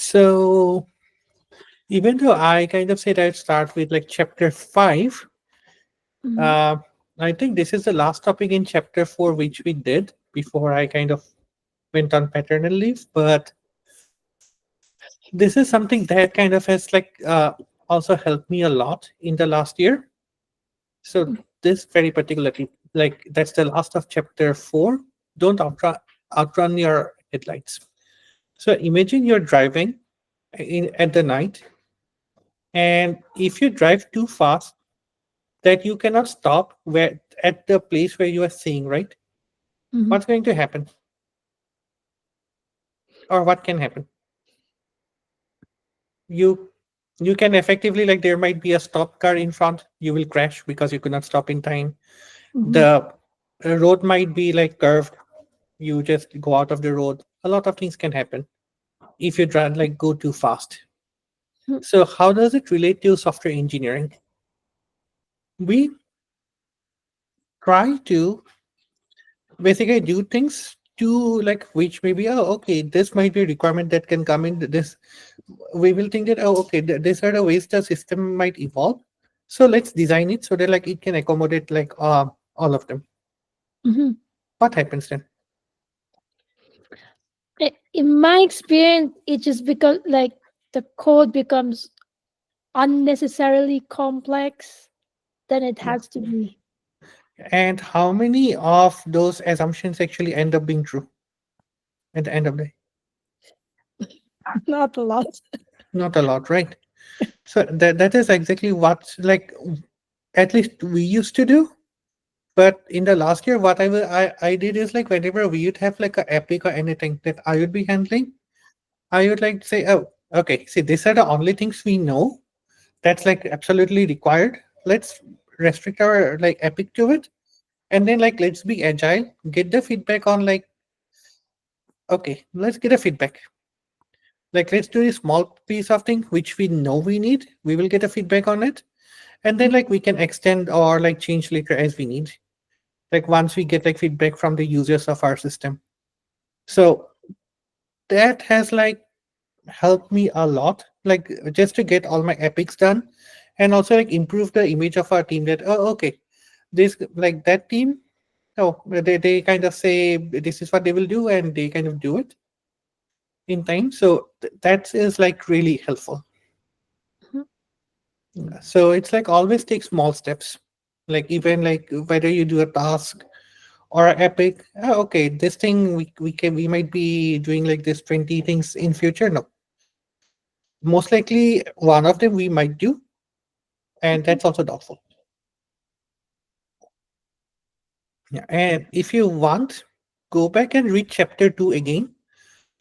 So even though I kind of said I'd start with like chapter 5, Mm-hmm. uh, I think this is the last topic in chapter 4 which we did before I kind of went on paternal leave. But this is something that kind of has also helped me a lot in the last year. So this very particularly, like that's the last of chapter 4. Don't outrun your headlights. So imagine you're driving at the night, and if you drive too fast, that you cannot stop where at the place where you are seeing, right? Mm-hmm. What's going to happen, or what can happen? You you can effectively, like, there might be a stop car in front. You will crash because you could not stop in time. Mm-hmm. The road might be like curved. You just go out of the road. A lot of things can happen if you try like go too fast. So how does it relate to software engineering? We try to basically do things to like which maybe, oh okay, this might be a requirement that can come in this. We will think that, oh okay, these are the ways the system might evolve, so let's design it so that like it can accommodate like all of them. Mm-hmm. What happens then? In my experience, it just becomes like the code becomes unnecessarily complex than it Yeah. has to be. And how many of those assumptions actually end up being true at the end of the day? Not a lot. Not a lot, right? So that is exactly what, like, at least we used to do. But in the last year, what I did is like whenever we would have like a epic or anything that I would be handling, I would like say, oh, okay, see, these are the only things we know that's like absolutely required. Let's restrict our like epic to it. And then like let's be agile, get the feedback on like, okay, let's get a feedback. Like let's do a small piece of thing which we know we need. We will get a feedback on it. And then like we can extend or like change later as we need. Like once we get like feedback from the users of our system. So that has like helped me a lot, like just to get all my epics done, and also like improve the image of our team that, oh okay, this like that team, oh they kind of say this is what they will do and they kind of do it in time. So that is like really helpful. Mhm. So it's like always take small steps, like even like whether you do a task or a epic, oh, okay, this thing we might be doing like this 20 things in future. No, most likely one of them we might do, and that's also doubtful. Yeah. And if you want, go back and read chapter 2 again,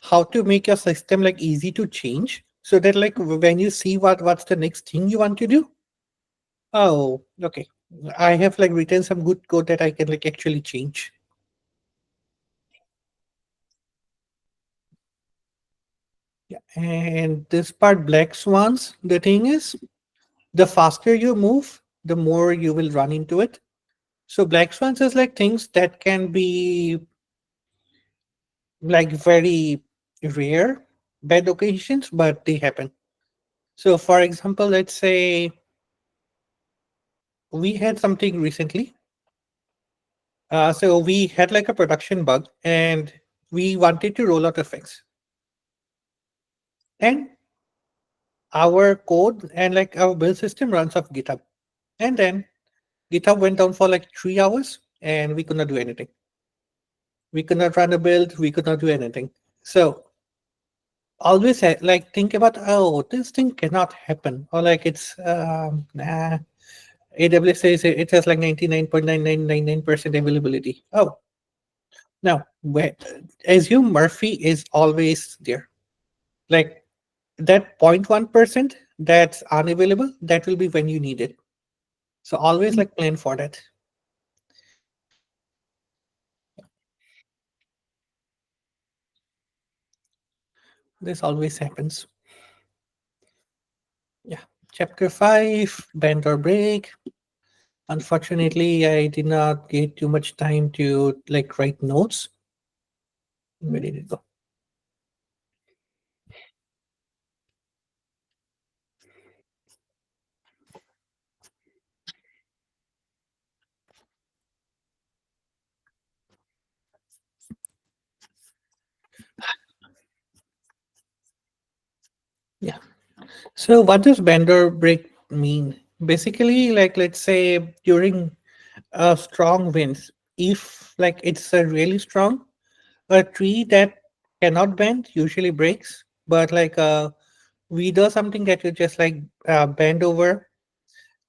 how to make your system like easy to change, so that like when you see what's the next thing you want to do, oh okay, I have like written some good code that I can like actually change. Yeah. And this part, black swans, the thing is, the faster you move, the more you will run into it. So black swans is like things that can be like very rare bad occasions, but they happen. So for example, let's say we had something recently. So we had like a production bug and we wanted to roll out a fix. And our code and like our build system runs off GitHub. And then GitHub went down for like 3 hours and we could not do anything. We could not run a build, we could not do anything. So always like think about, oh, this thing cannot happen, or like it's nah. AWS says it has like 99.9999% availability. Oh, now where, assume Murphy is always there. Like that 0.1% that's unavailable, that will be when you need it. So always like plan for that. This always happens. Yeah. Chapter 5, bend or break. Unfortunately, I did not get too much time to like write notes. Where did it go? So what does bend or break mean? Basically, like let's say during a strong winds, if like it's a really strong, a tree that cannot bend usually breaks, but like a weed or something that you just like bend over,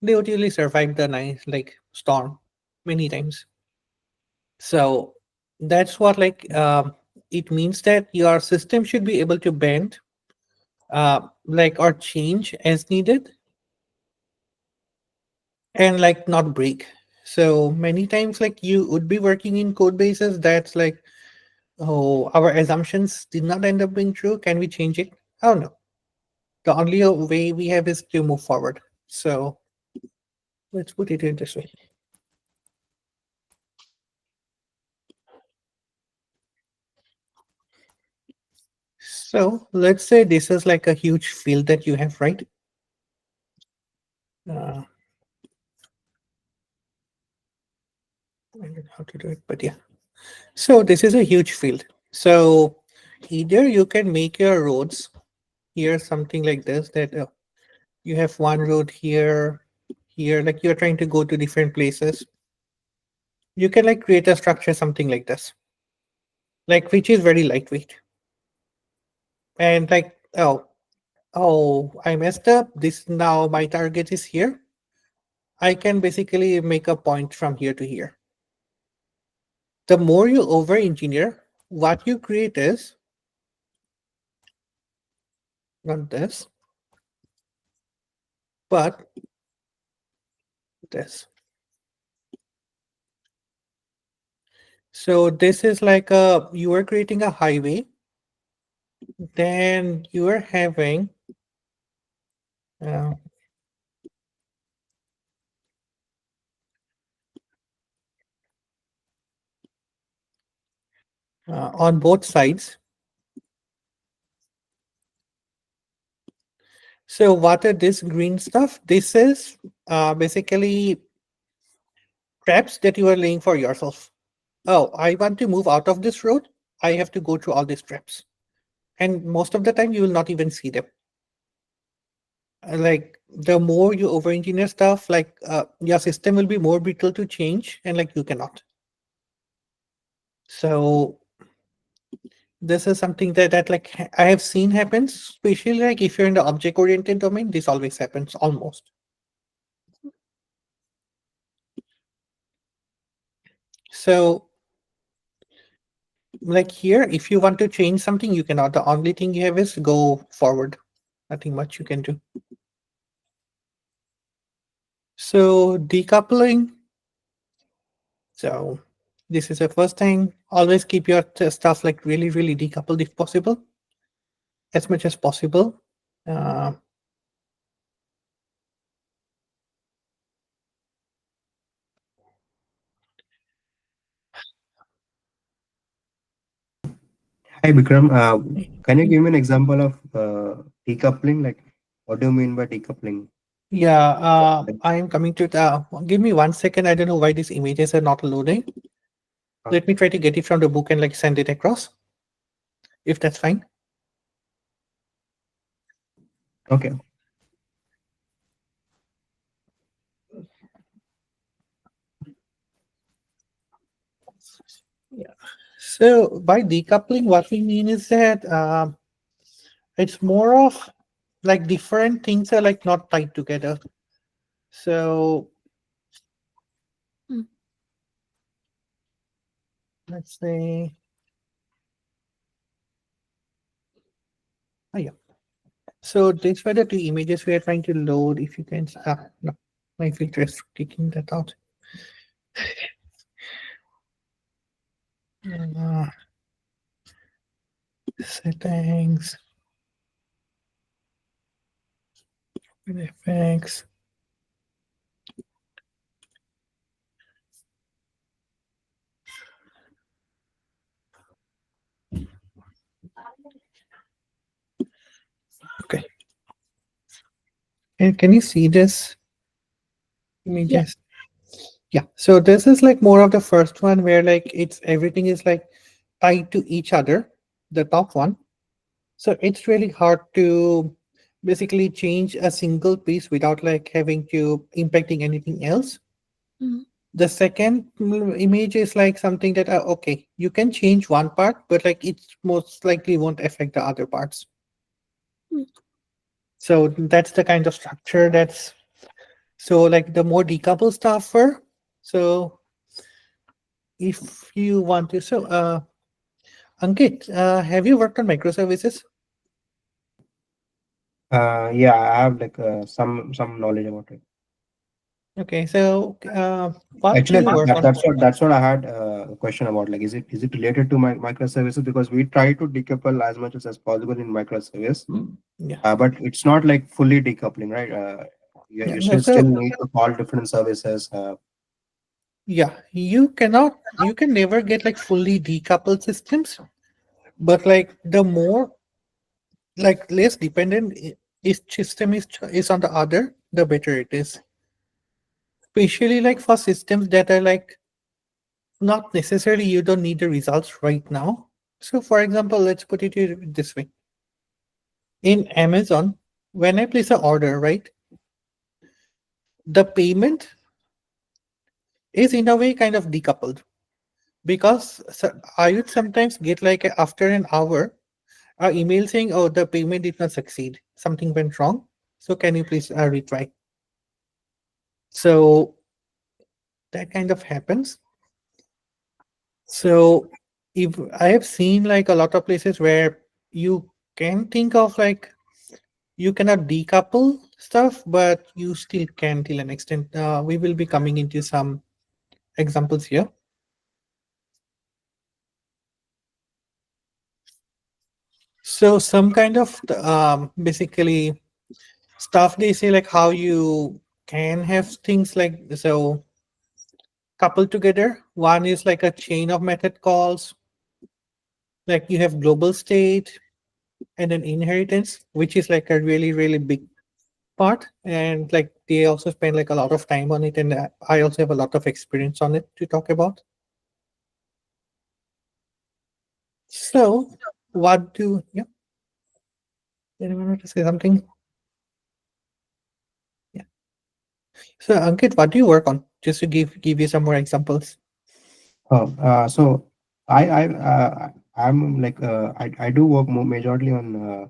they would usually survive the nice like storm many times. So that's what like it means that your system should be able to bend like or change as needed and like not break. So many times like you would be working in code bases that's like, oh, our assumptions did not end up being true, can we change it? Oh no, the only way we have is to move forward. So let's put it in this way. So let's say this is like a huge field that you have, right? uh, I don't know how to do it, but yeah. So this is a huge field. So either you can make your roads here something like this, that you have one road here, here, like you're trying to go to different places. You can like create a structure something like this, like which is very lightweight. And like, oh, I messed up. This now my target is here. I can basically make a point from here to here. The more you over engineer, what you create is not this, but this. So this is like a you are creating a highway, then you are having uh, on both sides. So what are this green stuff? This is basically traps that you are laying for yourself. Oh, I want to move out of this road. I have to go through all these traps. And most of the time, you will not even see them. Like the more you over engineer stuff, like your system will be more brittle to change, and like you cannot. So this is something that like I have seen happens, especially like if you're in the object oriented domain, this always happens almost. So like here, if you want to change something, you cannot. The only thing you have is go forward. Nothing much you can do. So decoupling. So this is the first thing. Always keep your stuff like really, really decoupled if possible, as much as possible. Uh, Hi Bikram, can you give me an example of decoupling? Like, what do you mean by decoupling? yeah, I am coming to the. Give me 1 second. I don't know why these images are not loading. Let me try to get it from the book and like send it across, if that's fine. Okay. Yeah. So by decoupling, what we mean is that it's more of like different things are like not tied together. So Mm. let's say, oh yeah. So these were the two images we are trying to load. If you can, no, my filter is taking that out. Uh, settings, effects. Okay. And can you see this Yeah. images? Yeah. So this is like more of the first one where like it's everything is like tied to each other, the top one. So it's really hard to basically change a single piece without like having to impacting anything else. Mm. The second image is like something that okay, you can change one part, but like it most likely won't affect the other parts. Mm. So that's the kind of structure that's so like the more decoupled stuff for. So if you want to, so Ankit, have you worked on microservices? Yeah, I have like some knowledge about it. Okay, so what do Actually, you work on? that's what I had a question about. Like, is it related to microservices? Because we try to decouple as much as possible in microservice, Yeah, but it's not like fully decoupling, right? You, yeah, you no, still so need to call different services. yeah, you can never get like fully decoupled systems, but like the more like less dependent each system is on the other, the better it is. Especially like for systems that are like not necessarily you don't need the results right now. So for example, let's put it this way. In Amazon, when I place an order, right, the payment is in a way kind of decoupled because I would sometimes get like after an hour a email saying, "Oh, the payment did not succeed. Something went wrong. So can you please retry?" So that kind of happens. So if I have seen like a lot of places where you can think of like you cannot decouple stuff, but you still can till an extent. We will be coming into some examples here. So some kind of basically stuff they say like how you can have things like so coupled together. One is like a chain of method calls, like you have global state and an inheritance, which is like a really big part. And like they also spend like a lot of time on it, and I also have a lot of experience on it to talk about. So what do yeah? Anyone want to say something? Yeah. So Ankit, what do you work on? Just to give you some more examples. So I'm like I do work more majorly on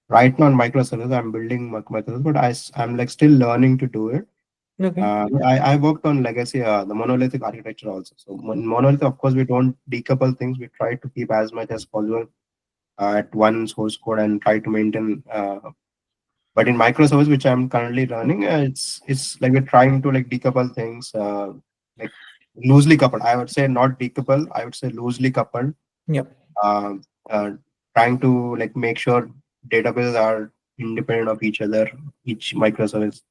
right now on microservices. I'm building microservices, but I'm like still learning to do it. Okay. But I worked on legacy, the monolithic architecture also. So monolith, of course, we don't decouple things. We try to keep as much as possible at one source code and try to maintain. But in microservice, which I'm currently running, it's like we're trying to like decouple things, like loosely coupled. I would say not decouple. I would say loosely coupled. Yep. Um, uh, Trying to like make sure databases are independent of each other, each microservice.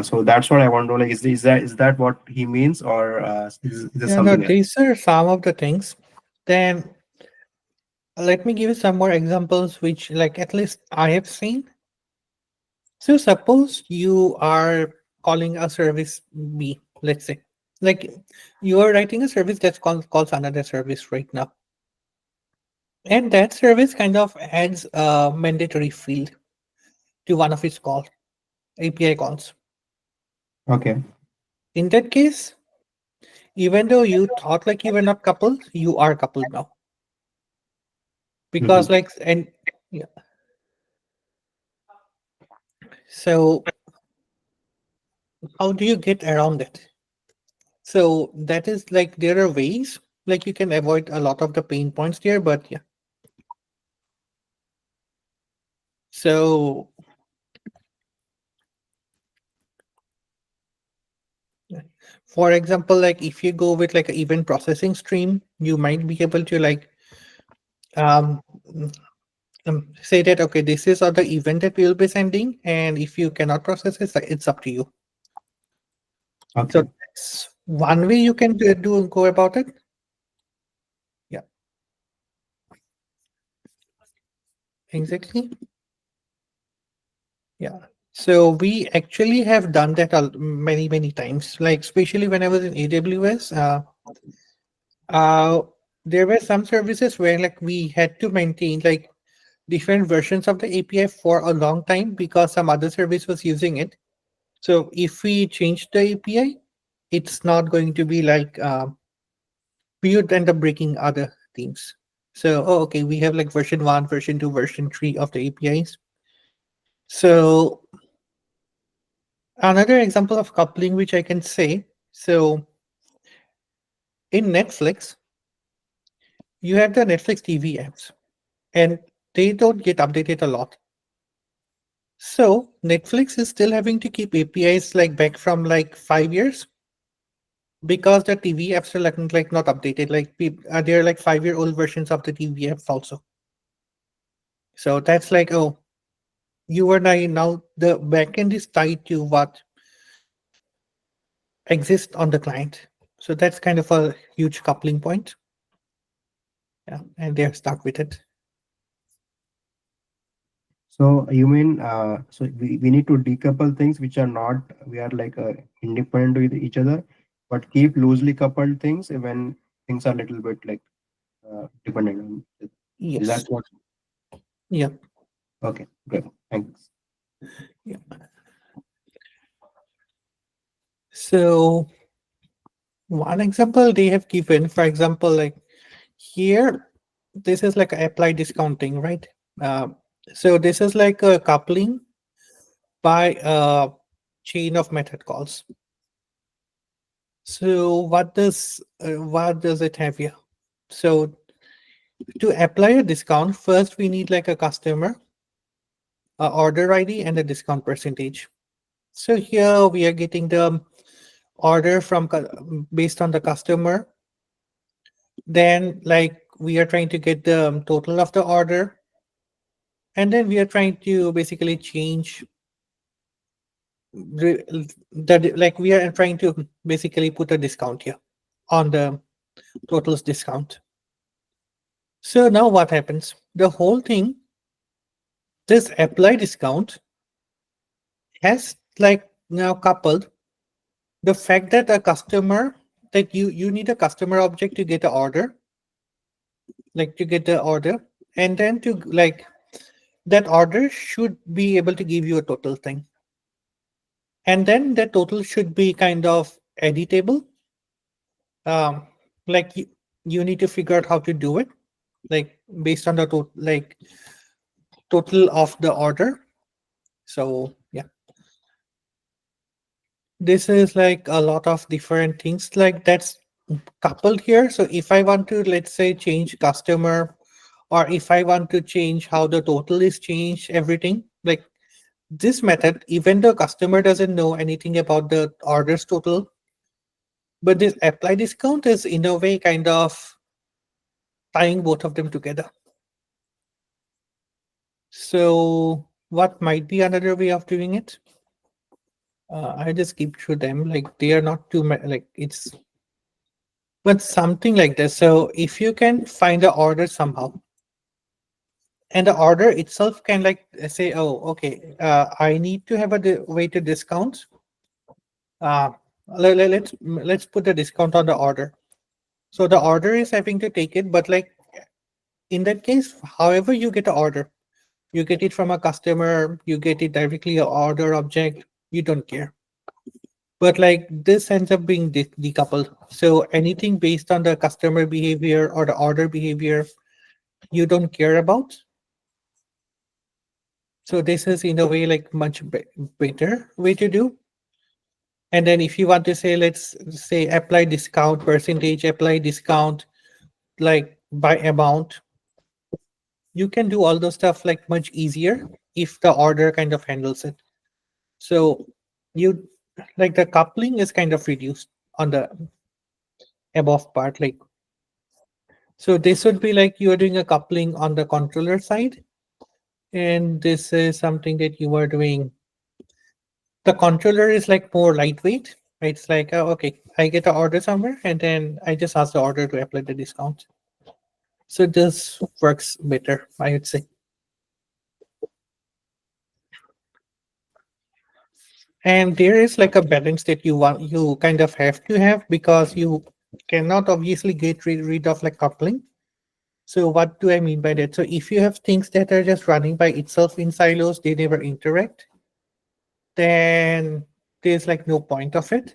So that's what I want to like. Is that what he means, or is this Yeah, no, something else? these are some of the things. Then let me give you some more examples, which like at least I have seen. So suppose you are calling a service B, let's say. Like you are writing a service that calls another service right now. And that service kind of adds a mandatory field to one of its API calls. Okay. In that case, even though you thought like you were not coupled, you are coupled now. Because Hmm. like and yeah. So how do you get around it? So that is like there are ways like you can avoid a lot of the pain points there, but yeah. So yeah. For example, like if you go with like an event processing stream, you might be able to like um, say that okay, this is the event that we will be sending, and if you cannot process it, it's up to you. So Okay. that's one way you can go about it. Yeah, exactly. Yeah. So we actually have done that many times. Like especially when I was in AWS, uh, there were some services where like we had to maintain like different versions of the API for a long time because some other service was using it. So if we change the API, it's not going to be like we would end up breaking other things. So, oh, okay, we have like version 1, version 2, version 3 of the APIs. So another example of coupling which I can say, so in Netflix, you have the Netflix TV apps and they don't get updated a lot. So Netflix is still having to keep APIs like back from like 5 years because the TV apps are like not updated. Like they're like 5-year-old versions of the TV apps also. So that's like, oh, you and I now the backend is tied to what exists on the client. So that's kind of a huge coupling point. Yeah, and they're stuck with it. So you mean we need to decouple things which are not we are like independent with each other, but keep loosely coupled things when things are a little bit like dependent on it. Is that Yes. what? Yeah. Okay, great. Thanks. Yeah. So one example they have given, for example, like here, this is like apply discounting, right? Uh, so this is like a coupling by a chain of method calls. So what does it have here? So to apply a discount, first we need like a customer, a order ID, and a discount percentage. So here we are getting the order from based on the customer. Then like we are trying to get the total of the order, and then we are trying to basically change that like we are trying to basically put a discount here on the totals discount. So now what happens? The whole thing, this apply discount has like now coupled the fact that a customer that you need a customer object to get the order, like to get the order, and then to like that order should be able to give you a total thing. And then the total should be kind of editable. Um, like you need to figure out how to do it, like based on the total of the order. So yeah, this is like a lot of different things like that's coupled here. So if I want to, let's say, change customer, or if I want to change how the total is changed, everything like this method, even the customer doesn't know anything about the orders total, but this apply discount is in a way kind of tying both of them together. So what might be another way of doing it? I just keep through them. Like they are not too like it's, but something like this. So if you can find the order somehow, and the order itself can like say, oh, okay, I need to have a way to discount. Uh, let's put the discount on the order. So the order is having to take it, but like in that case, however you get the order, you get it from a customer, you get it directly a order object, you don't care. But like this ends up being decoupled. So anything based on the customer behavior or the order behavior, you don't care about. So this is in a way like much better way to do. And then if you want to say, let's say apply discount percentage, apply discount like by amount, you can do all those stuff like much easier if the order kind of handles it. So you like the coupling is kind of reduced on the above part. Like so this would be like you are doing a coupling on the controller side, and this is something that you are doing. The controller is like more lightweight. Right? It's like okay, I get an order somewhere, and then I just ask the order to apply the discount. So this works better, I would say. And there is like a balance that you kind of have to have because you cannot obviously get rid of like coupling. So what do I mean by that? So if you have things that are just running by itself in silos, they never interact, then there's like no point of it.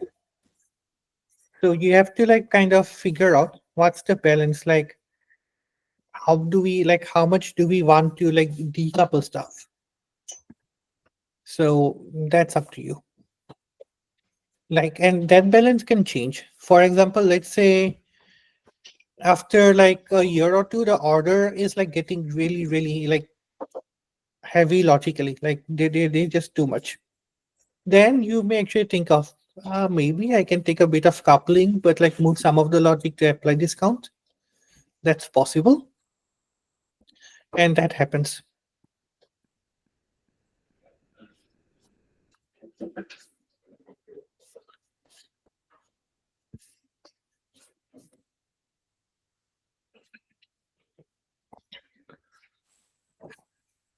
So you have to like kind of figure out what's the balance, like how do we like how much do we want to like decouple stuff. So that's up to you. Like, and that balance can change. For example, let's say after like a year or two, the order is like getting really, really like heavy logically, like they just too much. Then you may actually think of maybe I can take a bit of coupling, but like move some of the logic to apply discount. That's possible, and that happens.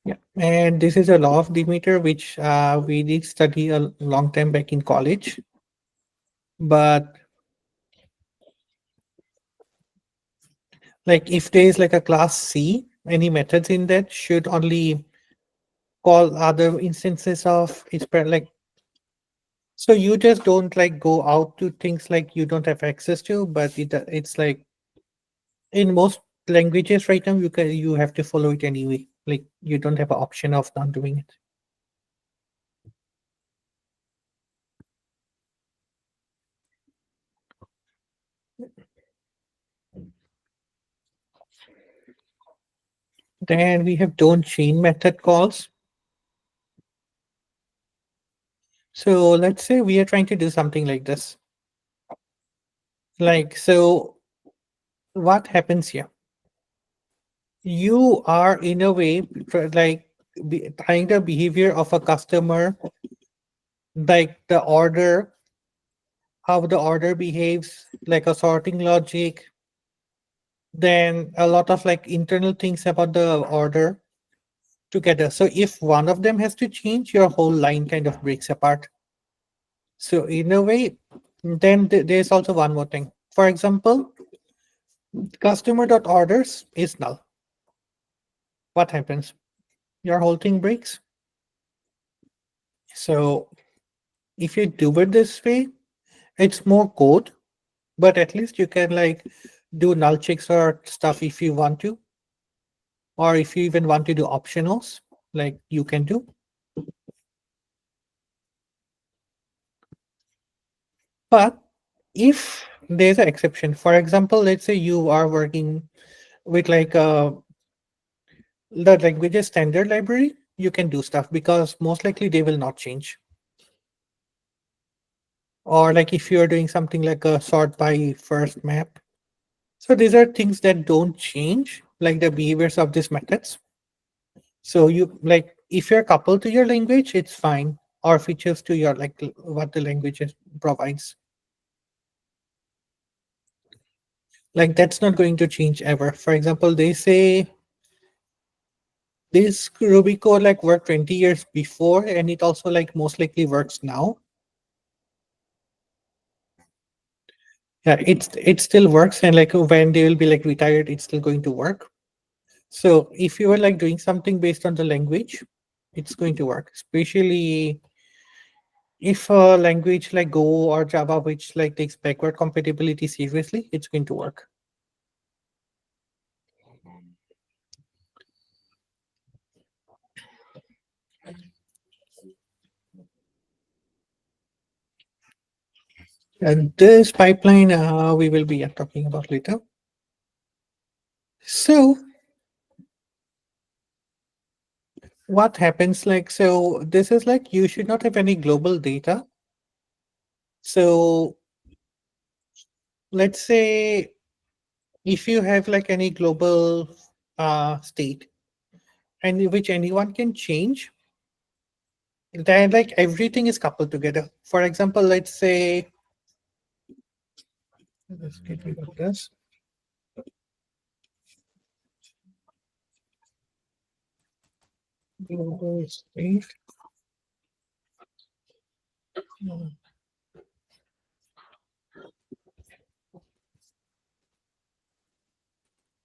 Yeah, and this is a law of Demeter, which we did study a long time back in college. But like if there is like a class C, any methods in that should only call other instances of like. So you just don't like go out to things like you don't have access to, but it's like in most languages right now you have to follow it anyway. Like you don't have an option of not doing it. Then we have don't chain method calls. So let's say we are trying to do something like this. Like, so what happens here? You are in a way like trying the behavior of a customer, like the order, how the order behaves, like a sorting logic, then a lot of like internal things about the order together. So if one of them has to change, your whole line kind of breaks apart. So in a way, then there's also one more thing. For example, customer.orders is null. What happens? Your whole thing breaks. So if you do it this way, it's more code, but at least you can like do null checks or stuff if you want to, or if you even want to do optionals, like you can do. But if there's an exception, for example, let's say you are working with like the languages standard library, you can do stuff because most likely they will not change. Or like if you're doing something like a sort by first map. So these are things that don't change, like the behaviors of these methods. So you like if you're coupled to your language, it's fine. Or features to your like what the language provides. Like that's not going to change ever. For example, they say this Ruby code like worked 20 years before, and it also like most likely works now. Yeah, it still works, and like when they will be like retired, it's still going to work. So if you are like doing something based on the language, it's going to work. Especially if a language like Go or Java, which like takes backward compatibility seriously, it's going to work. And this pipeline we will be talking about later. So what happens like, so this is like you should not have any global data. So let's say if you have like any global state and which anyone can change, then like everything is coupled together. For example, let's say let's get rid of this. Global state.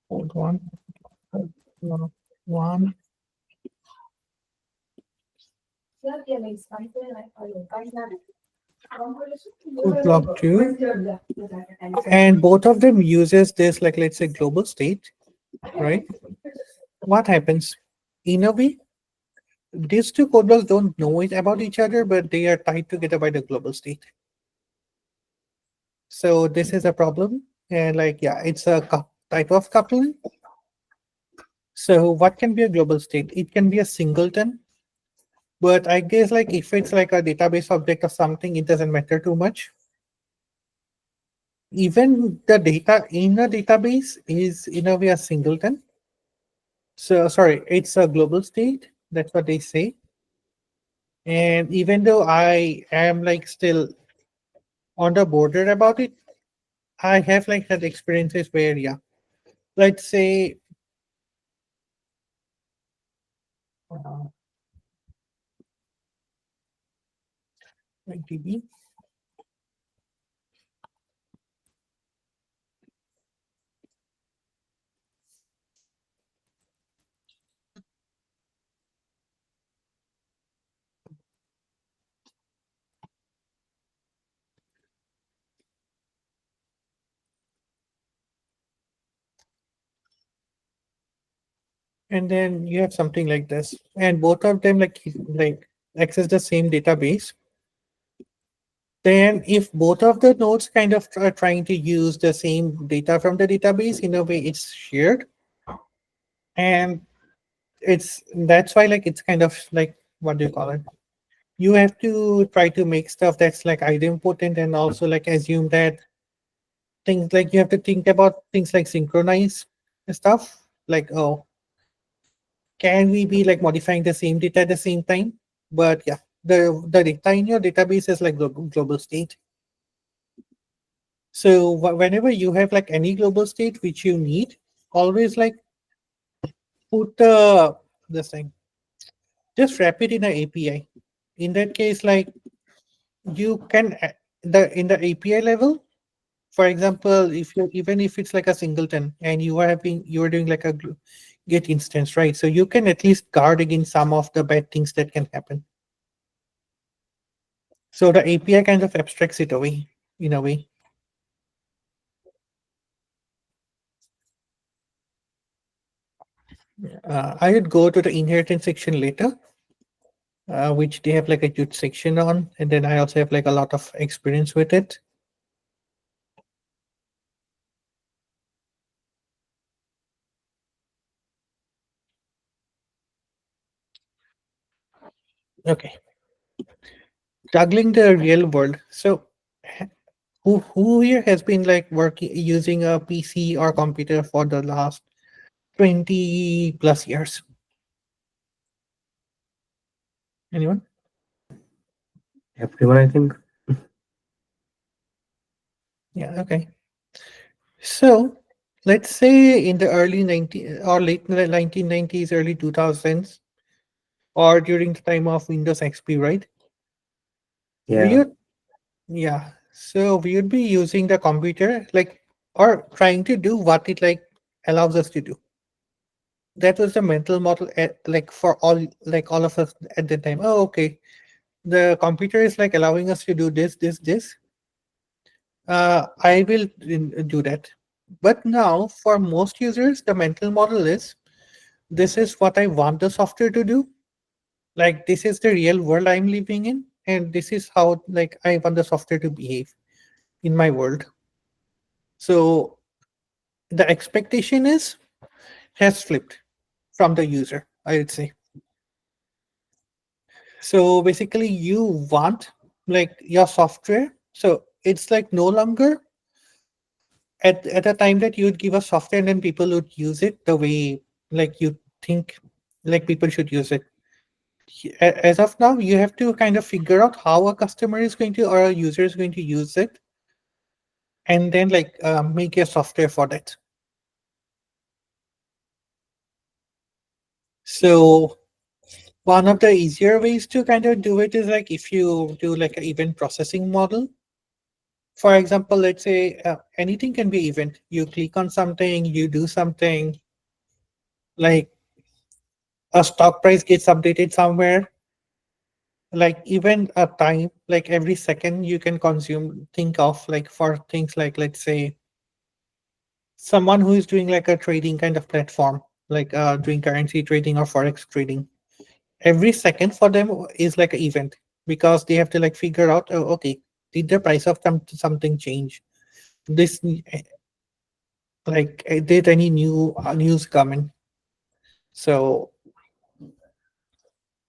Hold on. One, code block two, and both of them uses this, like let's say global state, right? What happens? In a way, these two code blocks don't know it about each other, but they are tied together by the global state. So this is a problem, and like yeah, it's a type of coupling. So what can be a global state? It can be a singleton, but I guess like if it's like a database object or something, it doesn't matter too much. Even the data in a database is in a way a singleton. So sorry, it's a global state. That's what they say. And even though I am like still on the border about it, I have like had experiences where yeah, let's say uh, like DB, and then you have something like this, and both of them like access the same database. Then if both of the nodes kind of are trying to use the same data from the database, in a way it's shared, and it's that's why like it's kind of like what do you call it, you have to try to make stuff that's like idempotent, and also like assume that things like you have to think about things like synchronize stuff, like oh, can we be like modifying the same data at the same time? But yeah, the data in your database is like global state. So whenever you have like any global state which you need, always like put this thing, just wrap it in an API. In that case, like you can the in the API level, for example, if you even if it's like a singleton and you are doing like a get instance, right? So you can at least guard against some of the bad things that can happen. So the API kind of abstracts it away in a way. I would go to the inheritance section later, which they have like a huge section on, and then I also have like a lot of experience with it. Okay, juggling the real world. So who here has been like working using a PC or computer for the last 20 plus years? Anyone? Everyone, I think. Yeah, okay. So let's say in the early 90 or late 1990s, early 2000s, or during the time of Windows XP, right? We Yeah. would, yeah. So we would be using the computer like or trying to do what it like allows us to do. That was the mental model like for all of us at the time. Oh, okay. The computer is like allowing us to do this. I will do that. But now for most users, the mental model is this is what I want the software to do. Like this is the real world I'm living in, and this is how like I want the software to behave in my world. So the expectation is has flipped from the user, I would say. So basically you want like your software. So it's like no longer at a time that you would give a software and then people would use it the way like you think like people should use it. As of now, you have to kind of figure out how a customer is going to or a user is going to use it, and then like make a software for that. So one of the easier ways to kind of do it is like if you do like an event processing model. For example, let's say anything can be event. You click on something, you do something. Like a stock price gets updated somewhere, like even a time, like every second you can consume, think of like for things like, let's say, someone who is doing like a trading kind of platform, like doing currency trading or forex trading. Every second for them is like an event, because they have to like figure out, oh, okay, did the price of something change? This like did any new news come in? So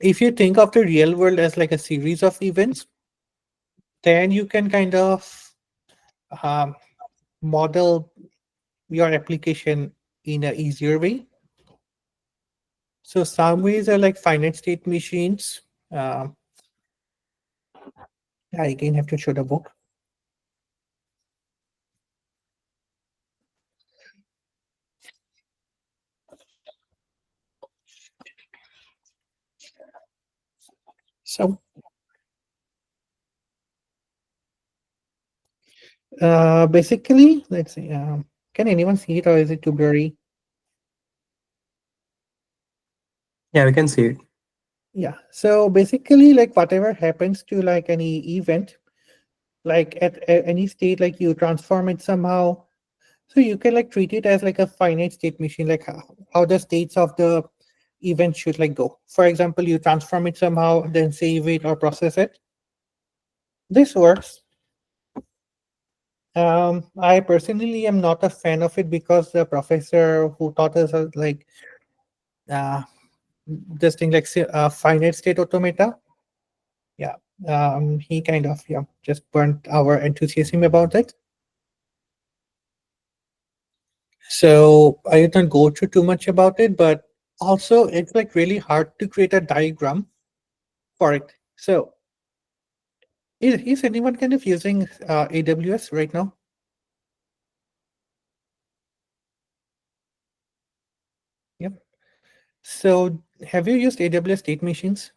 if you think of the real world as like a series of events, then you can kind of um, model your application in a easier way. So some ways are like finite state machines. Um, I again have to show the book. So basically, let's see. Can anyone see it or is it too blurry? Yeah, we can see it. Yeah. So basically, like whatever happens to like any event, like at any state, like you transform it somehow. So you can like treat it as like a finite state machine, like how the states of the event should like go. For example, you transform it somehow, then save it or process it. This works. I personally am not a fan of it because the professor who taught us like uh, this thing like finite state automata. Yeah, he kind of just burnt our enthusiasm about it. So I didn't go through too much about it, but also it's like really hard to create a diagram for it. So is anyone kind of using AWS right now? Yep. So have you used AWS state machines?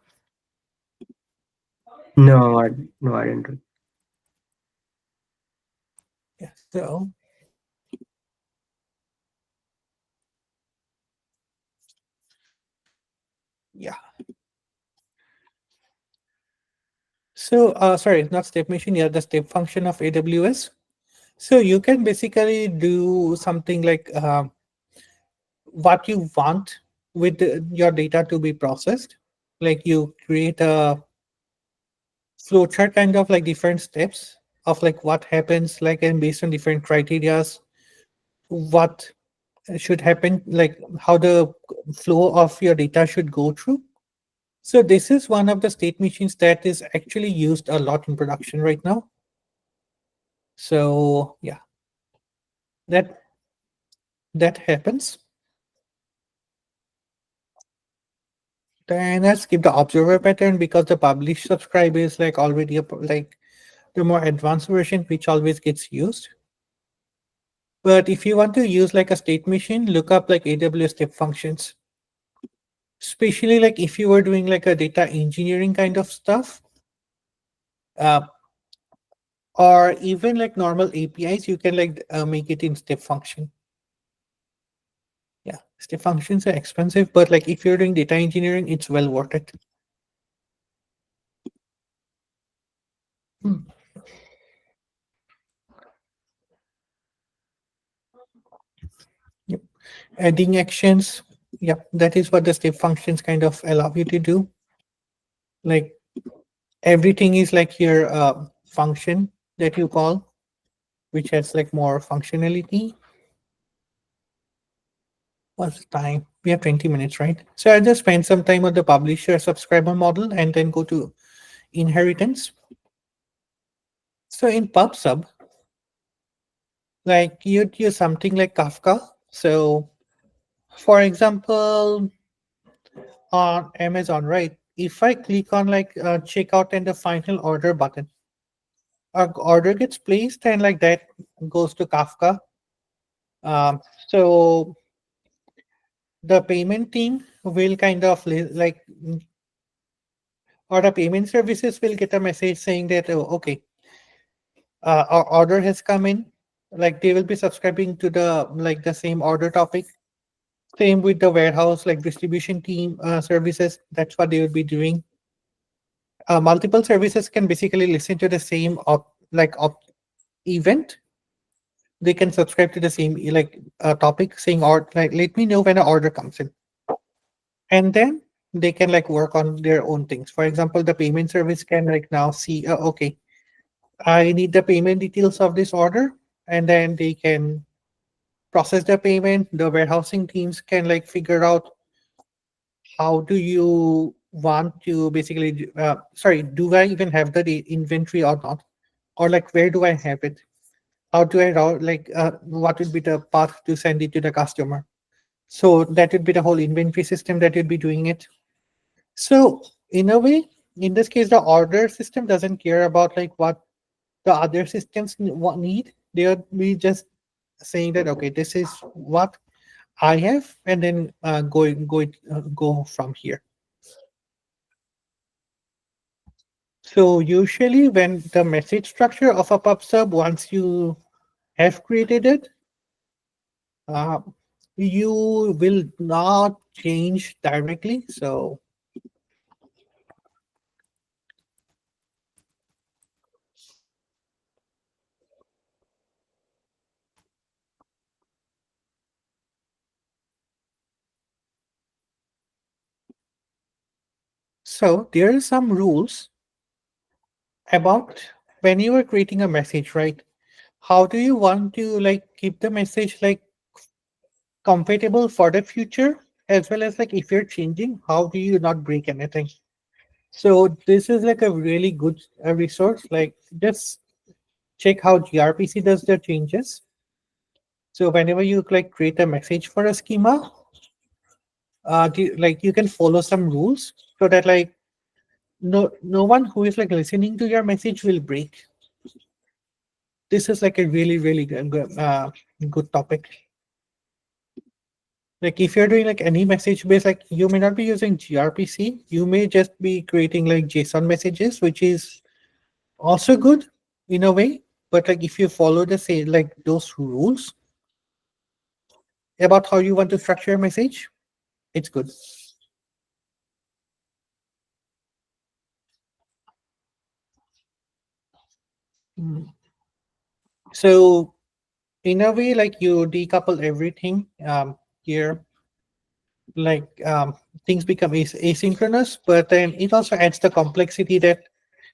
No, no, I didn't. Yeah. So yeah. So sorry, not step machine. Yeah, the step function of AWS. So you can basically do something like what you want with your data to be processed. Like you create a flowchart kind of like different steps of like what happens, like and based on different criterias, what should happen, like how the flow of your data should go through. So this is one of the state machines that is actually used a lot in production right now. So yeah, that that happens. Then let's skip the observer pattern because the publish subscribe is like already like the more advanced version which always gets used. But if you want to use like a state machine, look up like AWS step functions. Especially like if you were doing like a data engineering kind of stuff, uh, or even like normal APIs, you can like make it in step function. Yeah, step functions are expensive, but like if you're doing data engineering, it's well worth it. Hmm. Yep. Adding actions. Yeah, that is what the step functions kind of allow you to do. Like everything is like your function that you call, which has like more functionality. What's the time? We have 20 minutes, right? So I'll just spend some time on the publisher subscriber model and then go to inheritance. So in PubSub, like you'd use something like Kafka. So for example, on Amazon, right? If I click on like checkout and the final order button, our order gets placed and like that goes to Kafka. So the payment team will kind of like, or the payment services will get a message saying that, oh, okay, our order has come in. Like they will be subscribing to the like the same order topic. Same with the warehouse, like distribution team services. That's what they would be doing. Multiple services can basically listen to the same event. They can subscribe to the same topic, saying or like let me know when an order comes in, and then they can like work on their own things. For example, the payment service can like now see, okay, I need the payment details of this order, and then they can process the payment. The warehousing teams can like figure out how do you want to basically sorry, do I even have the inventory or not, or like where do I have it, how do I route, what would be the path to send it to the customer. So that would be the whole inventory system that would be doing it. So in a way, in this case, the order system doesn't care about like what the other systems what need. They are we just saying that okay, this is what I have, and then go from here. So usually when the message structure of a pub sub, once you have created it, uh, you will not change directly. So there are some rules about when you are creating a message, right? How do you want to like keep the message like compatible for the future, as well as like if you're changing, how do you not break anything? So this is like a really good resource. Like just check how gRPC does the changes. So whenever you like create a message for a schema, like you can follow some rules so that like no one who is like listening to your message will break. This is like a really good topic. Like if you're doing like any message based, like you may not be using gRPC, you may just be creating like JSON messages, which is also good in a way. But like if you follow the say like those rules about how you want to structure a message, it's good. Mm. So in a way, like you decouple everything here, like things become asynchronous, but then it also adds the complexity that,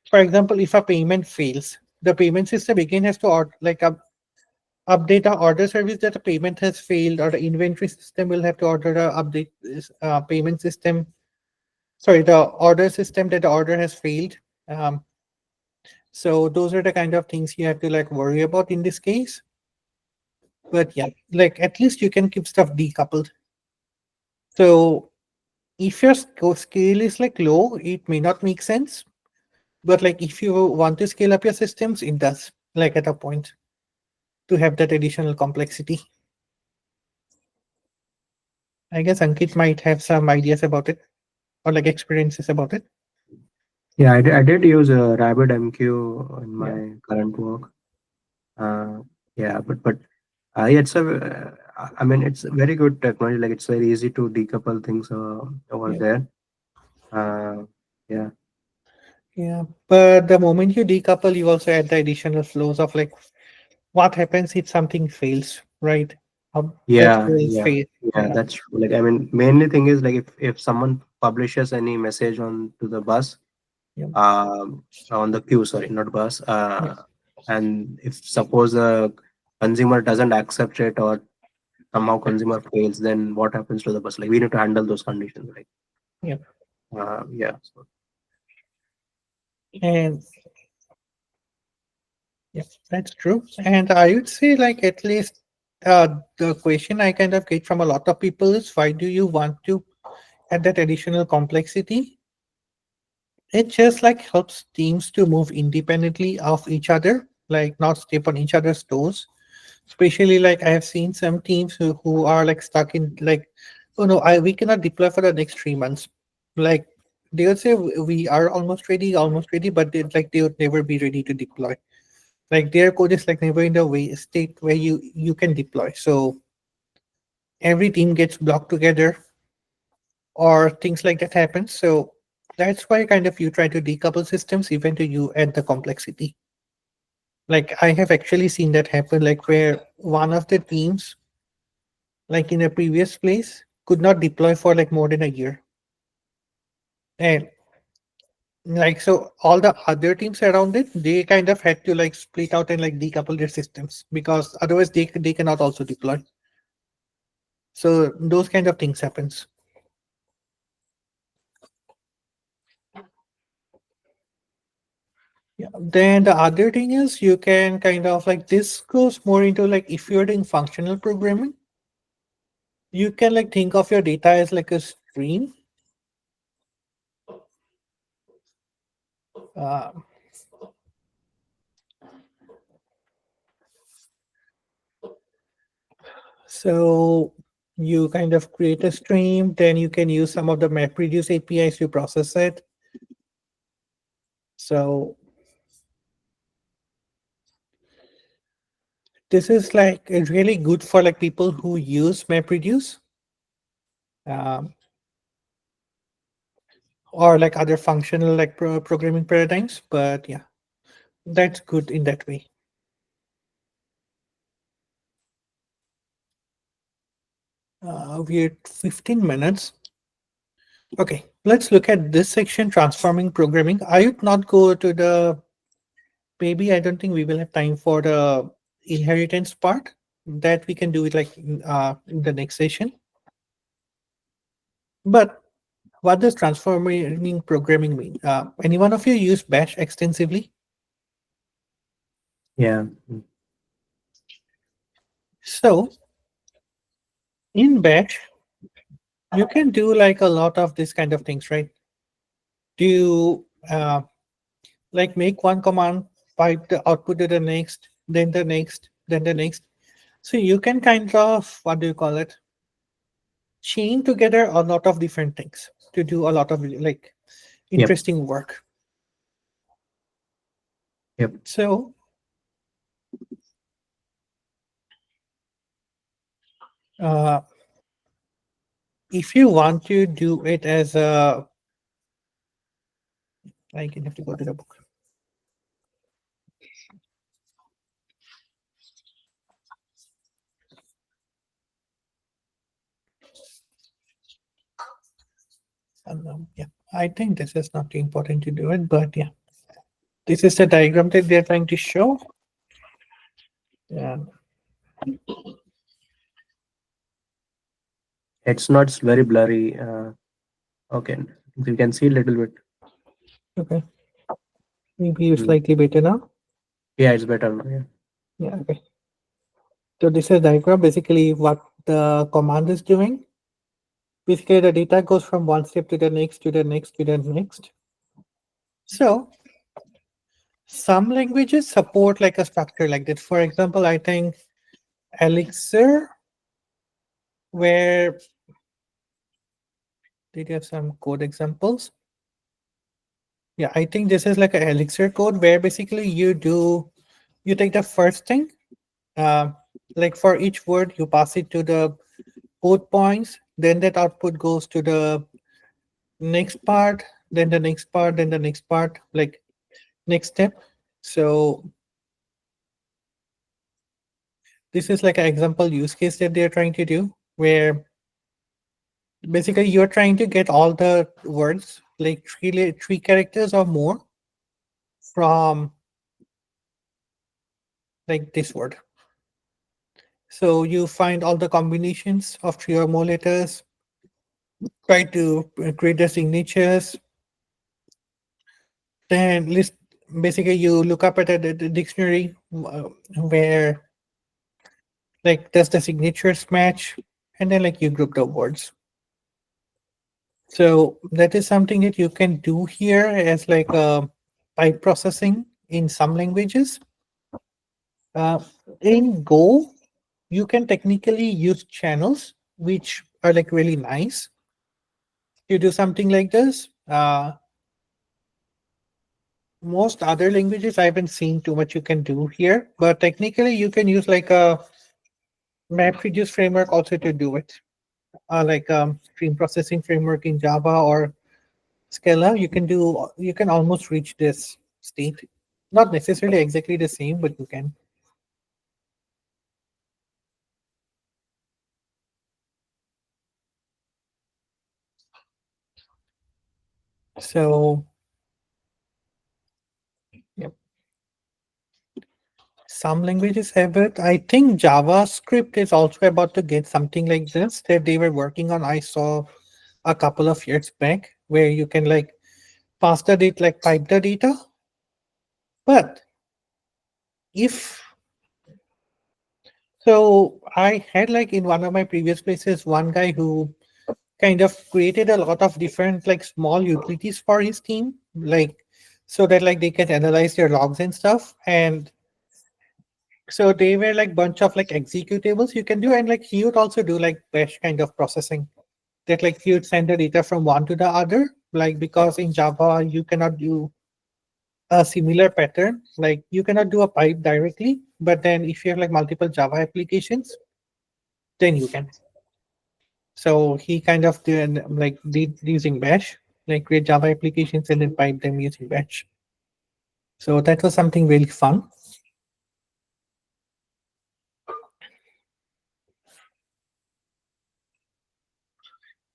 for example, if a payment fails, the payment system again has to update the order service that the payment has failed, or the inventory system will have to order the update this payment system. Sorry, the order system that the order has failed. Um, so those are the kind of things you have to like worry about in this case. But yeah, like at least you can keep stuff decoupled. So if your scale is like low, it may not make sense. But like if you want to scale up your systems, it does. Like at a point to have that additional complexity. I guess Ankit might have some ideas about it or like experiences about it. Yeah, I did use a RabbitMQ in Yeah. my current work. Uh, yeah, but yeah, I mean, it's a very good technology. Like it's very easy to decouple things over Yeah. there. Uh, yeah, Yeah. But the moment you decouple, you also add the additional flows of like what happens if something fails, right? That yeah, will yeah, fail. yeah. Yeah. That's true. Like I mean, mainly thing is like if someone publishes any message on to the bus, Yeah. on the queue, sorry, not bus. Yeah. And if suppose a consumer doesn't accept it or somehow consumer fails, then what happens to the bus? Like we need to handle those conditions, right? Yeah. Yeah. So, And yeah, that's true. And I would say like at least the question I kind of get from a lot of people is why do you want to add that additional complexity? It just like helps teams to move independently of each other, like not step on each other's toes. Especially like I have seen some teams who are like stuck in like, oh no, we cannot deploy for the next 3 months. Like they'll say we are almost ready, but they would never be ready to deploy. Like their code is like never in the way state where you can deploy. So every team gets blocked together or things like that happen. So that's why kind of you try to decouple systems even to you add the complexity. Like I have actually seen that happen, like where one of the teams, like in a previous place, could not deploy for like more than a year. And like so all the other teams around it, they kind of had to like split out and like decouple their systems because otherwise they cannot also deploy. So those kind of things happens. Yeah. Then the other thing is you can kind of like this goes more into like if you're doing functional programming, you can like think of your data as like a stream. Uh, so you kind of create a stream, then you can use some of the MapReduce APIs to process it. So this is like really good for like people who use MapReduce um, or like other functional like programming paradigms. But yeah, that's good in that way. We're at 15 minutes. Okay, let's look at this section, transforming programming. I would not go to the, maybe I don't think we will have time for the inheritance part. That we can do it like in the next session. But what does transforming programming mean? Any one of you use Bash extensively? Yeah. So in Bash, you can do like a lot of this kind of things, right? Do you like make one command, pipe the output to the next, then the next, then the next. So you can kind of, what do you call it? Chain together a lot of different things to do a lot of like Yep. interesting work. Yep. So uh, if you want to do it as a, I can have to go to the book. Yeah, I think this is not too important to do it, but yeah, this is the diagram that they're trying to show. Yeah. It's not very blurry. Okay, you can see a little bit. Okay. Maybe you're slightly better now. Yeah, it's better now. Yeah. Yeah. Okay. So this is diagram. Basically, what the command is doing. Basically, the data goes from one step to the next, to the next, to the next. So some languages support like a structure like this. For example, I think Elixir, where did you have some code examples? Yeah, I think this is like an Elixir code where basically you take the first thing, uh, like for each word, you pass it to the code points, then that output goes to the next part, then the next part, then the next part, like next step. So this is like an example use case that they're trying to do where basically you're trying to get all the words like three characters or more from like this word. So you find all the combinations of three or more letters, try to create the signatures, then list, basically you look up at the dictionary where like does the signatures match, and then like you group the words. So that is something that you can do here as like a pipe processing in some languages. uh, in Go you can technically use channels which are like really nice to do something like this. Most other languages I haven't seen too much you can do here, but technically you can use like a MapReduce framework also to do it. Like stream processing framework in Java or Scala, you can almost reach this state. Not necessarily exactly the same, but you can. So yep. Some languages have it. I think JavaScript is also about to get something like this that they were working on. I saw a couple of years back where you can like pass the data, like pipe the data. But if so, I had like in one of my previous places one guy who kind of created a lot of different like small utilities for his team, like so that like they can analyze their logs and stuff. And so they were like bunch of like executables you can do, and like he would also do like bash kind of processing that like he would send the data from one to the other, like because in Java you cannot do a similar pattern. Like you cannot do a pipe directly, but then if you have like multiple Java applications, then you can. So he kind of did using bash, like create Java applications and then pipe them using bash. So that was something really fun.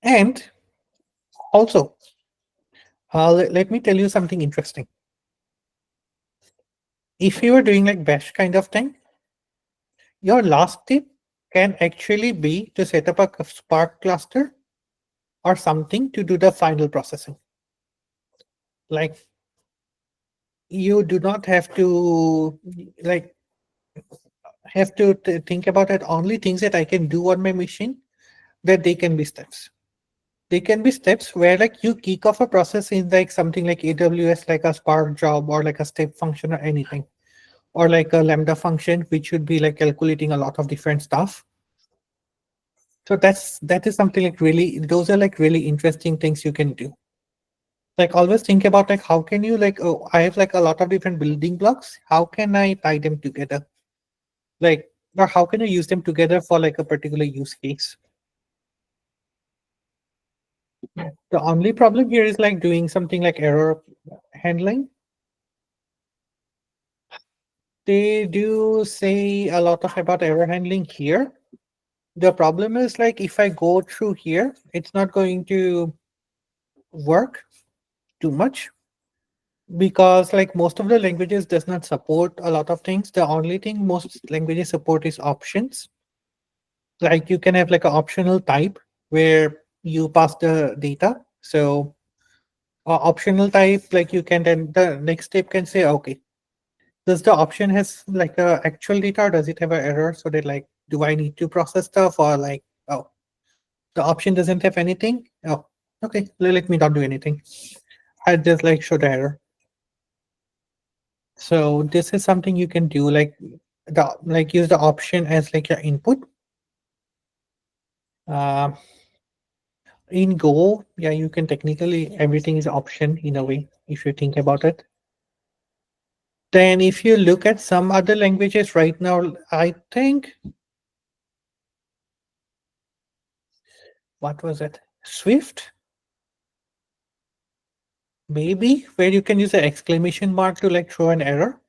And also, let me tell you something interesting. If you are doing like bash kind of thing, your last tip can actually be to set up a Spark cluster or something to do the final processing. Like you do not have to like think about it. Only things that I can do on my machine, that they can be steps. They can be steps where like you kick off a process in like something like AWS, like a Spark job or like a step function or anything, or like a Lambda function, which should be like calculating a lot of different stuff. So that is something like really, those are like really interesting things you can do. Like always think about like how can you like, oh, I have like a lot of different building blocks. How can I tie them together? Like, or how can I use them together for like a particular use case? The only problem here is like doing something like error handling. They do say a lot of about error handling here. The problem is like if I go through here, it's not going to work too much because like most of the languages does not support a lot of things. The only thing most languages support is options. Like you can have like an optional type where you pass the data. So optional type, like you can then the next step can say, okay, does the option has like a actual data or does it have an error? So that like, do I need to process stuff or like, oh, the option doesn't have anything? Oh, okay, let me not do anything. I just like show the error. So this is something you can do, like use the option as like your input. Uh, in Go, yeah, you can technically everything is option in a way if you think about it. Then if you look at some other languages right now, I think what was it? Swift, maybe, where you can use an exclamation mark to like throw an error.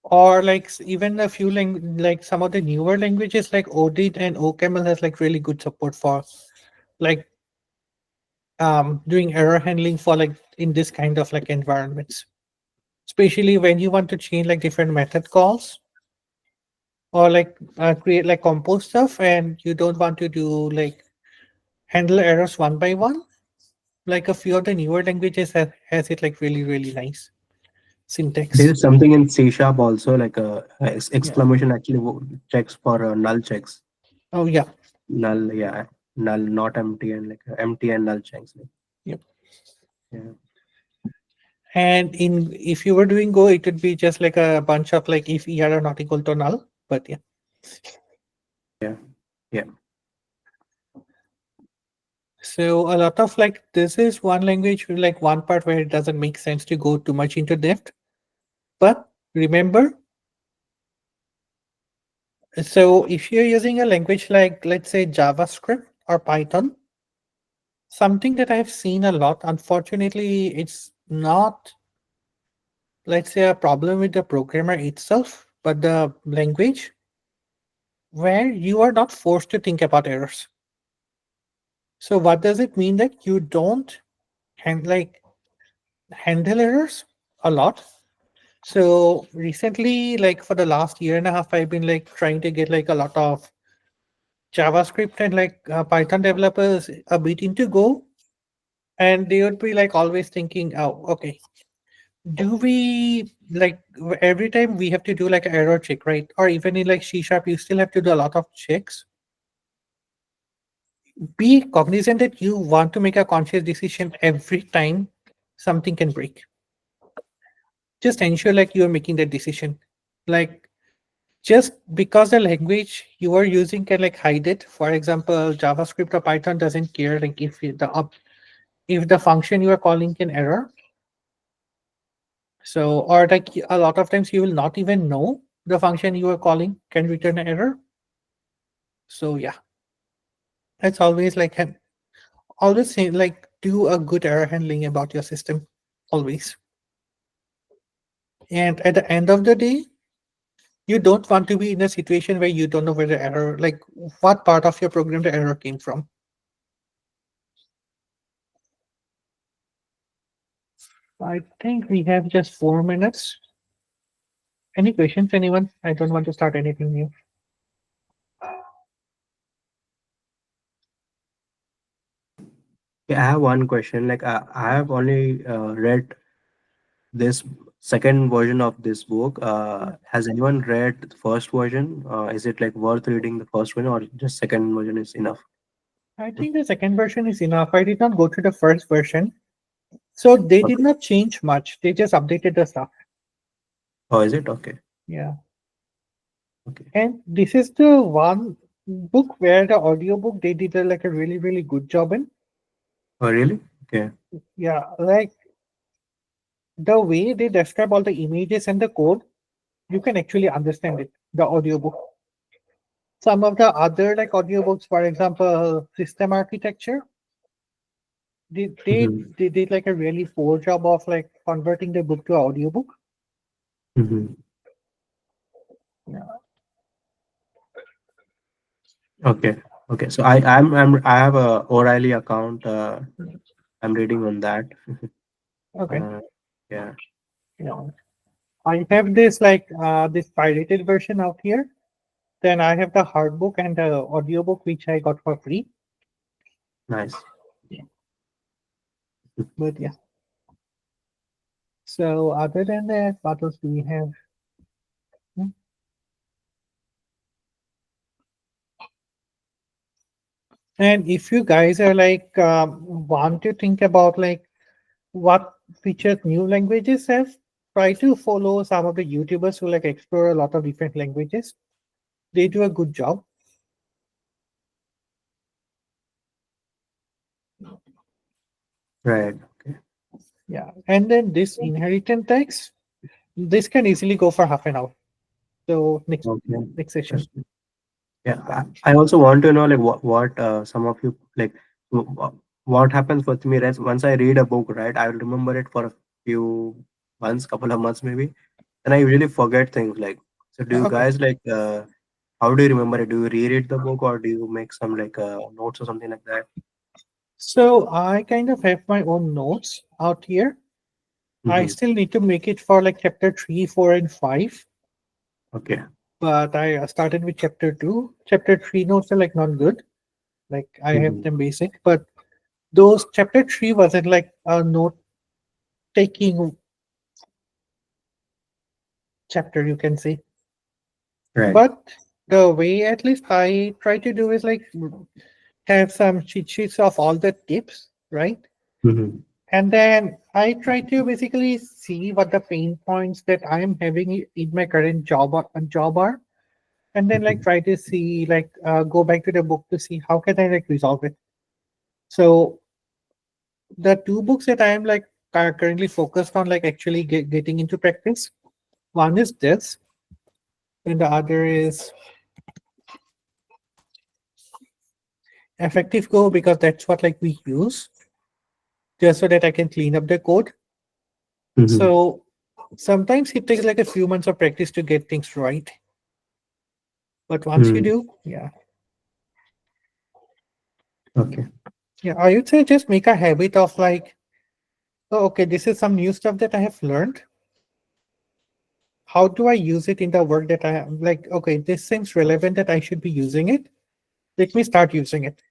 Or like even a few like some of the newer languages like Odin and OCaml has like really good support for like doing error handling for like in this kind of like environments, especially when you want to change like different method calls or like create like compose stuff and you don't want to do like handle errors one by one. Like a few of the newer languages has it like really nice There syntax. is something in C sharp also, like Yeah. exclamation actually checks for null checks. Oh yeah. Null, yeah, null, not empty, and like empty and null checks. Yep. Yeah, And in if you were doing Go, it would be just like a bunch of like if ER are not equal to null. But yeah. yeah, yeah. So a lot of like this is one language with like one part where it doesn't make sense to go too much into depth. But remember, So if you're using a language like, let's say, JavaScript or Python, something that I've seen a lot, unfortunately, it's not, let's say, a problem with the programmer itself, but the language, where you are not forced to think about errors. So what does it mean that you don't like handle errors a lot? So recently, like for the last year and a half, I've been like trying to get like a lot of JavaScript and like Python developers a bit into Go, and they would be like always thinking, oh, okay, do we like every time we have to do like an error check, right? Or even in like C sharp, you still have to do a lot of checks. Be cognizant that you want to make a conscious decision every time something can break. Just ensure like you are making that decision. Like just because the language you are using can like hide it. For example, JavaScript or Python doesn't care like if the function you are calling can error. So or like a lot of times you will not even know the function you are calling can return an error. So yeah, it's always like always say like do a good error handling about your system always. And at the end of the day, you don't want to be in a situation where you don't know where the error, like what part of your program the error came from. I think we have just 4 minutes. Any questions, anyone? I don't want to start anything new. Yeah, I have one question. Like, I have only read this second version of this book. Has anyone read the first version? Is it like worth reading the first one, or just second version is enough? I think the second version is enough. I did not go to the first version. So they did Okay. not change much. They just updated the stuff. Oh, is it okay? Yeah. Okay. And this is the one book where the audiobook they did like a really, really good job in. Oh, really? Okay. Yeah, like the way they describe all the images and the code, you can actually understand it, the audiobook. Some of the other like audiobooks, for example, system architecture, they, they Mm-hmm. they did like a really poor job of like converting the book to audiobook. Mm-hmm. Yeah. Okay. Okay. So I have a O'Reilly account. I'm reading on that. Okay. Uh, yeah. Yeah. I have this like this pirated version out here. Then I have the hard book and the audiobook which I got for free. Nice. But yeah. So other than that, what else do we have? Hmm. And if you guys are like want to think about like what features new languages have, try to follow some of the YouTubers who like explore a lot of different languages. They do a good job. Right. Okay. Yeah. And then this inheritance text, this can easily go for half an hour. So Okay. next session. Interesting. Yeah, I also want to know like what some of you like what happens with me, right? Once I read a book, right, I will remember it for a few months, couple of months maybe, and I usually forget things. Like, so do you Okay. guys like how do you remember it? Do you reread the book or do you make some like notes or something like that? So I kind of have my own notes out here. I Mm-hmm. still need to make it for like chapter 3, 4, and 5. Okay. But I started with chapter 2. Chapter 3 notes are like not good. Like I have Mm-hmm. them basic, but those chapter 3 wasn't like a note taking chapter, you can say. Right. But the way at least I try to do is like have some cheat sheets of all the tips, right? Mm-hmm. And then I try to basically see what the pain points that I'm having in my current job are, and then like Mm-hmm. try to see like go back to the book to see how can I like resolve it. So the two books that I am like currently focused on like actually getting into practice. One is this, and the other is Effective Go because that's what like we use just so that I can clean up the code. Mhm. So sometimes it takes like a few months of practice to get things right. But once you Mm. do, yeah. Okay. Yeah, I would say just make a habit of like, oh, okay, this is some new stuff that I have learned. How do I use it in the work that I have? Like, okay, this seems relevant that I should be using it. Let me start using it.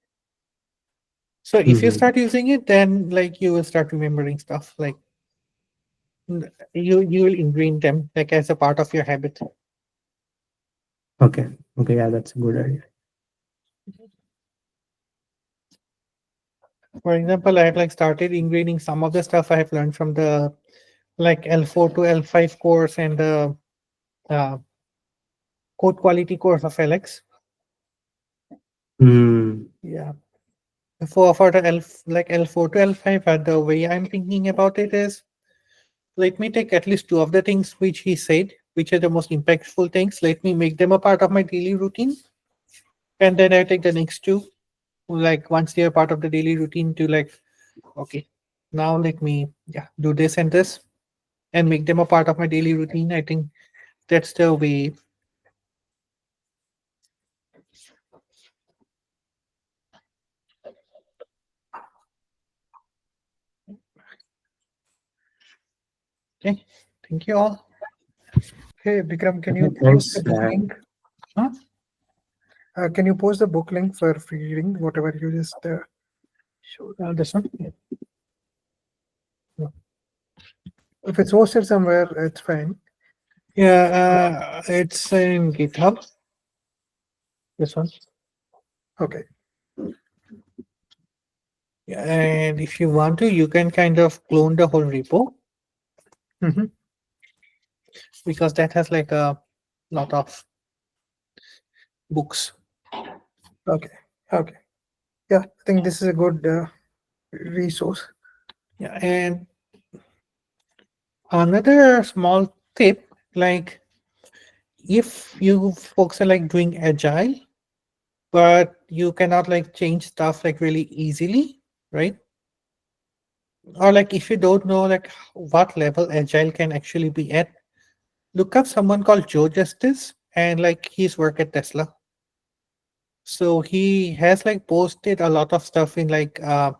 So if you Mhm. start using it, then like you will start remembering stuff. Like you will ingrain them like as a part of your habit. Okay. Okay. Yeah, that's a good idea. For example, I have like started ingraining some of the stuff I have learned from the like L4 to L5 course and the uh, code quality course of Alex. Mm. Yeah. For the L4 to L5, the way I'm thinking about it is let me take at least two of the things which he said, which are the most impactful things. Let me make them a part of my daily routine. And then I take the next two, like once they are part of the daily routine to like, okay, now let me do this and this and make them a part of my daily routine. I think that's the way. Okay. Thank you all. Hey, Bikram, can Okay. you post the Thanks. book link? Huh? Can you post the book link for free reading, whatever you just showed? This one. If it's hosted somewhere, it's fine. Yeah, it's in GitHub. This one. Okay. Yeah, and if you want to, you can kind of clone the whole repo Hmm. because that has like a lot of books. Okay. Okay. Yeah, I think this is a good resource. Yeah, and another small tip, like if you folks are like doing agile, but you cannot like change stuff like really easily, right? Or like if you don't know like what level agile can actually be at, look up someone called Joe Justice and like his work at Tesla. So he has like posted a lot of stuff in like the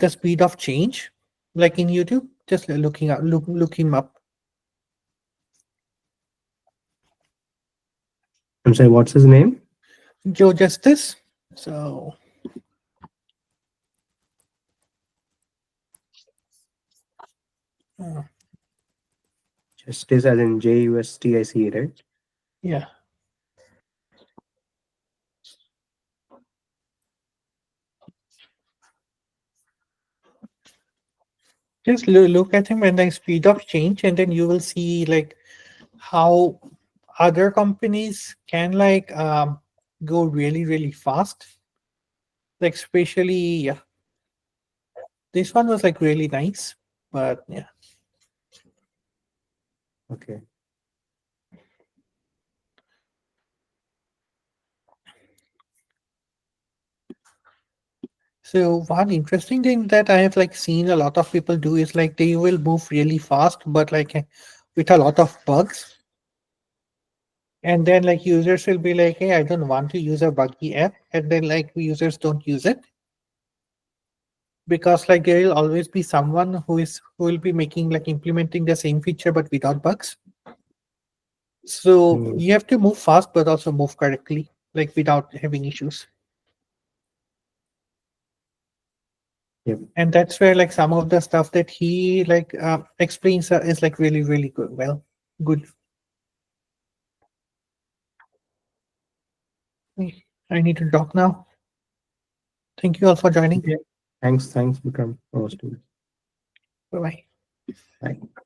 speed of change, like in YouTube. Just looking up, look him up. I'm sorry. What's his name? Joe Justice. So uh, Justice as in JUSTIC, right? yeah, just look at him and like speed of change, and then you will see like how other companies can go really fast. Like especially yeah, this one was like really nice, but yeah. Okay. So one interesting thing that I have like seen a lot of people do is like they will move really fast, but like with a lot of bugs. And then like users will be like, hey, I don't want to use a buggy app. And then like users don't use it because like there will always be someone who will be making like implementing the same feature but without bugs. So Mm. you have to move fast but also move correctly, like without having issues. Yep. And that's where like some of the stuff that he explains is like really good. Well, good. I need to drop now. Thank you all for joining. Okay. Thanks. Thanks, Bikram, for hosting. Bye bye. Bye.